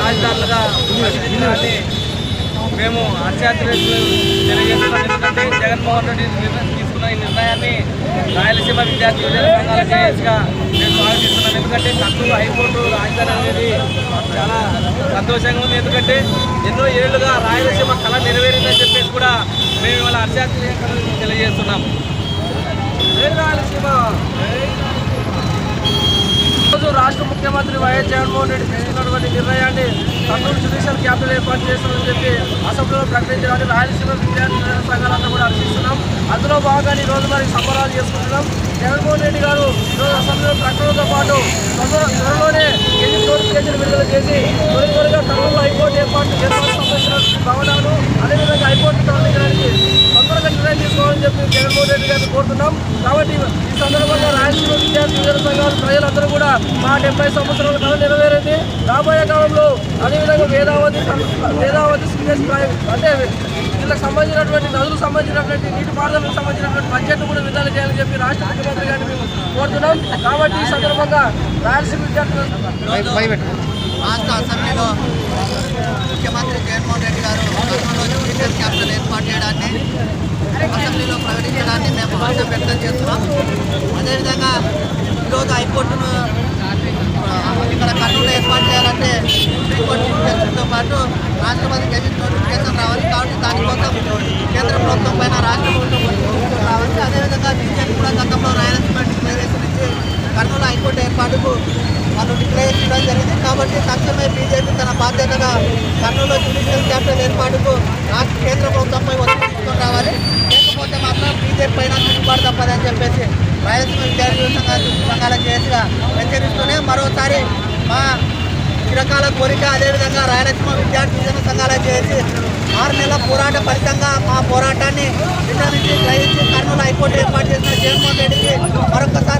రాజధానులుగా ప్రకటించడాన్ని మేము హర్షాతిరేకులు తెలియజేస్తున్నాం. ఎందుకంటే జగన్మోహన్ రెడ్డి తీసుకున్న ఈ నిర్ణయాన్ని రాయలసీమ విద్యార్థి యువజన సంఘాల జేఏసీగా మేము స్వాగతిస్తున్నాం. ఎందుకంటే కర్నూలు హైకోర్టు రాజధాని అనేది చాలా సంతోషంగా ఉంది. ఎందుకంటే ఎన్నో ఏళ్లుగా రాయలసీమ కళ నెరవేరిందని చెప్పేసి కూడా మేము ఇవాళ హర్షాతిరేకులు తెలియజేస్తున్నాం. రాయలసీమ ఈరోజు రాష్ట్ర ముఖ్యమంత్రి వైఎస్ జగన్మోహన్ రెడ్డి తీసుకున్నటువంటి నిర్ణయాన్ని కర్నూలు జ్యుడిషియల్ క్యాపిటల్ ఏర్పాటు చేస్తామని చెప్పి అసెంబ్లీలో ప్రకటించడానికి రాయలసీమ విద్యార్థి సంఘాలంతా కూడా హర్షిస్తున్నాం. అందులో భాగంగా ఈరోజు మరి సంబరాలు చేసుకుంటున్నాం. జగన్మోహన్ రెడ్డి గారు ఈరోజు అసెంబ్లీలో ప్రకటనతో పాటు త్వరలోనే ఎన్ని నోటిఫికేషన్ విడుదల చేసి త్వరగా కర్నూలు హైకోర్టు ఏర్పాటు సంబంధించిన భవనాలు అదేవిధంగా హైకోర్టు తరలించడానికి తొందరగా నిర్ణయం తీసుకోవాలని చెప్పి జగన్మోహన్ రెడ్డి గారిని కోరుతున్నాం. కాబట్టి ఈ సందర్భంగా రాయలసీమ విద్యార్థి యువజన సంఘాలు ప్రజలందరూ కూడా మా 70 సంవత్సరాల కళ నెరవేరింది. రాబోయే కాలంలో అదేవిధంగా వేదావతి సీరియస్ అంటే వీళ్ళకి సంబంధించినటువంటి నదులకు సంబంధించినటువంటి నీటిపారుదలకు సంబంధించినటువంటి బడ్జెట్ కూడా విడుదల చేయాలని చెప్పి రాష్ట్ర ముఖ్యమంత్రి గారిని మేము కోరుతున్నాం. కాబట్టి ఈ సందర్భంగా రాయలసీమ విద్యార్థులు రాష్ట్ర అసెంబ్లీలో ముఖ్యమంత్రి జగన్మోహన్ రెడ్డి గారు జ్యుడిషియల్ క్యాపిటల్ ఏర్పాటు చేయడాన్ని అసెంబ్లీలో ప్రకటించడాన్ని మేము హర్షం వ్యక్తం చేస్తున్నాం. అదేవిధంగా ఈరోజు హైకోర్టును ఇక్కడ కర్నూలు ఏర్పాటు చేయాలంటే సుప్రీంకోర్టు నోటిఫికేషన్తో పాటు రాష్ట్రపతి గెజిట్ నోటిఫికేషన్ రావాలి. కాబట్టి దానికోసం కేంద్ర ప్రభుత్వం పైన రాష్ట్ర ప్రభుత్వం నోటిఫికేషన్ రావాలి. అదేవిధంగా బీజేపీ కూడా గతంలో రాయలసీమ డిక్లరేషన్ ఇచ్చి కర్నూలు హైకోర్టు ఏర్పాటుకు వాళ్ళు డిక్లేర్ చేయడం జరిగింది. కాబట్టి తక్షణమే బీజేపీ తన బాధ్యతగా కర్నూలు జ్యుడిషియల్ క్యాపిటల్ ఏర్పాటుకు కేంద్ర ప్రభుత్వంపై ఒత్తిడి తీసుకొని రావాలి. లేకపోతే మాత్రం బీజేపీ పైన తిరుగుబాటు తప్పదని చెప్పేసి రాయలసీమ విద్యార్థి సంఘాల జేఏసీగా హెచ్చరిస్తూనే మరోసారి మా చిరకాల కోరిక అదేవిధంగా రాయలసీమ విద్యార్థి యువజన సంఘాల జేఏసీ 6 నెలల పోరాట ఫలితంగా మా పోరాటాన్ని విచారించి గ్రహించి కర్నూలు హైకోర్టు ఏర్పాటు చేసిన జగన్మోహన్ రెడ్డికి మరొకసారి